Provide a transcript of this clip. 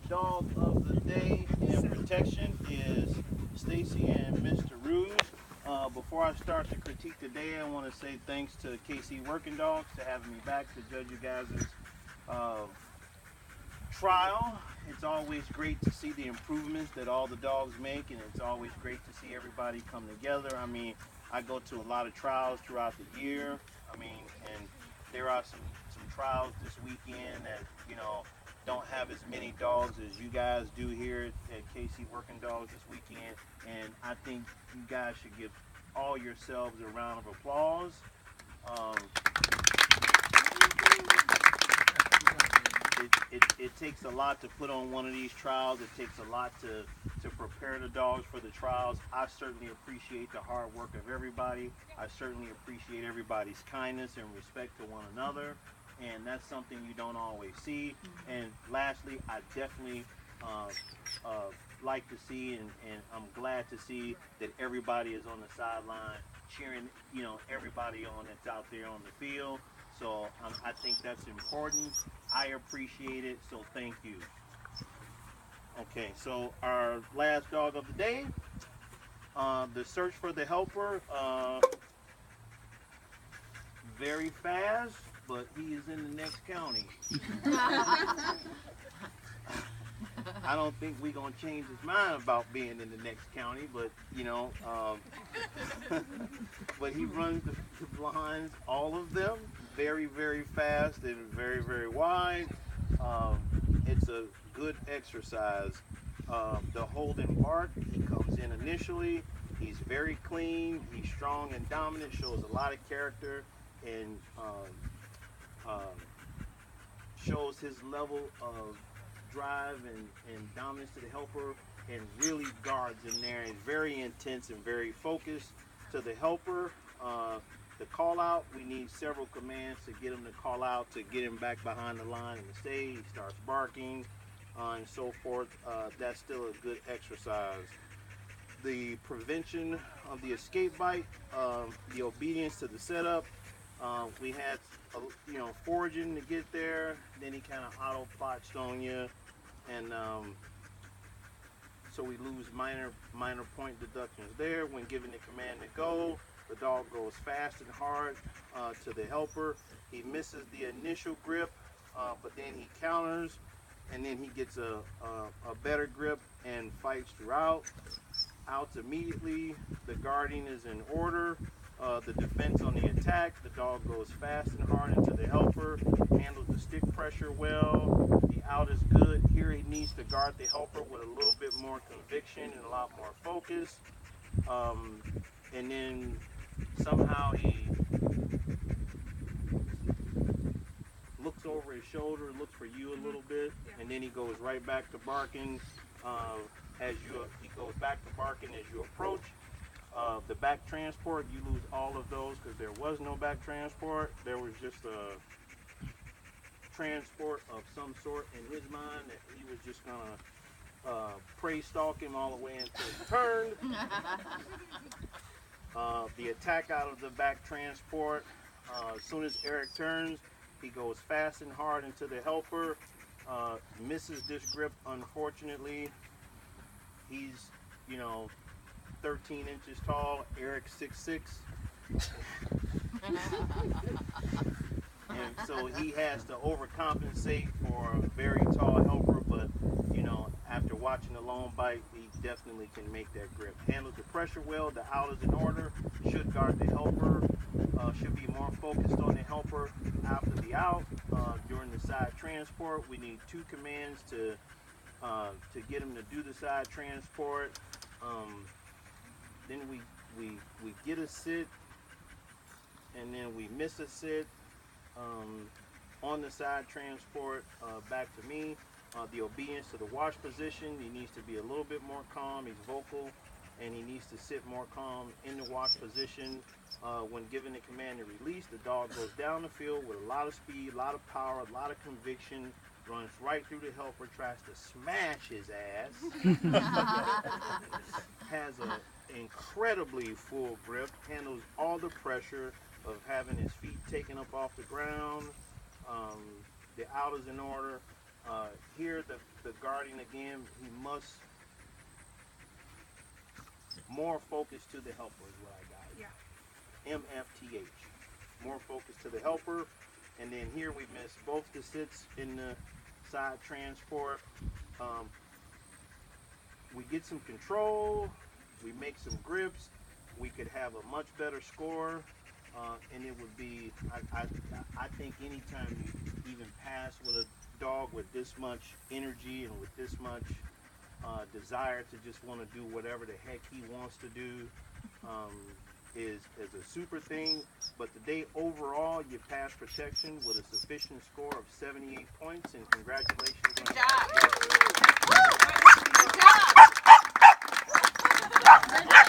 dog of the day in protection is Stacey and Mr. Rude. Before I start to critique today, I want to say thanks to KC Working Dogs to having me back to judge you guys' uh, trial. It's always great to see the improvements that all the dogs make, and it's always great to see everybody come together. I mean, I go to a lot of trials throughout the year. I mean, and there are some trials this weekend that don't have as many dogs as you guys do here at KC Working Dogs this weekend, and I think you guys should give all yourselves a round of applause. Um, it takes a lot to put on one of these trials. It takes a lot to prepare the dogs for the trials. I certainly appreciate the hard work of everybody. I certainly appreciate everybody's kindness and respect to one another. And that's something you don't always see. And lastly, I definitely like to see, and I'm glad to see that everybody is on the sideline cheering, everybody on that's out there on the field. So I think that's important. I appreciate it, so thank you. Okay, so our last dog of the day, the search for the helper, very fast, but he is in the next county. I don't think we're going to change his mind about being in the next county, but, but he runs the blinds, all of them, very, very fast and very, very wide. It's a good exercise. The Holden bark, he comes in initially. He's very clean. He's strong and dominant, shows a lot of character, and shows his level of drive and dominance to the helper, and really guards in there, and very intense and very focused to the helper. The call out, we need several commands to get him to call out, to get him back behind the line and to stay. He starts barking and so forth. That's still a good exercise. The prevention of the escape bite, the obedience to the setup. We had, foraging to get there. Then he kind of auto plotched on you, and so we lose minor point deductions there. When given the command to go, the dog goes fast and hard to the helper. He misses the initial grip, but then he counters, and then he gets a better grip and fights throughout. Outs immediately. The guarding is in order. The defense on the attack. The dog goes fast and hard into the helper. Handles the stick pressure well. The out is good. Here he needs to guard the helper with a little bit more conviction and a lot more focus. And then somehow he looks over his shoulder, looks for you a little bit, and then he goes right back to barking. He goes back to barking as you approach. The back transport, you lose all of those because there was no back transport. There was just a transport of some sort in his mind that he was just gonna prey stalk him all the way until he turned. The attack out of the back transport, as soon as Eric turns, he goes fast and hard into the helper, misses this grip, unfortunately. He's, 13 inches tall, Eric's 6'6". And so he has to overcompensate for a very tall helper, but, after watching the long bite, he definitely can make that grip. Handles the pressure well, the out is in order, should guard the helper, should be more focused on the helper after the out. During the side transport, we need 2 commands to get him to do the side transport. Then we get a sit, and then we miss a sit on the side transport back to me. The obedience to the wash position, he needs to be a little bit more calm. He's vocal, and he needs to sit more calm in the wash position. When given the command to release, the dog goes down the field with a lot of speed, a lot of power, a lot of conviction, runs right through the helper, tries to smash his ass, has an incredibly full grip, handles all the pressure of having his feet taken up off the ground. The out is in order. Here, the guardian again, he must more focus to the helper is what I got. Yeah. MFTH. More focus to the helper. And then here we miss both the sits in the side transport. We get some control. We make some grips. We could have a much better score. And it would be, I think anytime you even pass with a dog with this much energy and with this much desire to just want to do whatever the heck he wants to do is a super thing. But today overall you pass protection with a sufficient score of 78 points, and congratulations. Good job. Good job.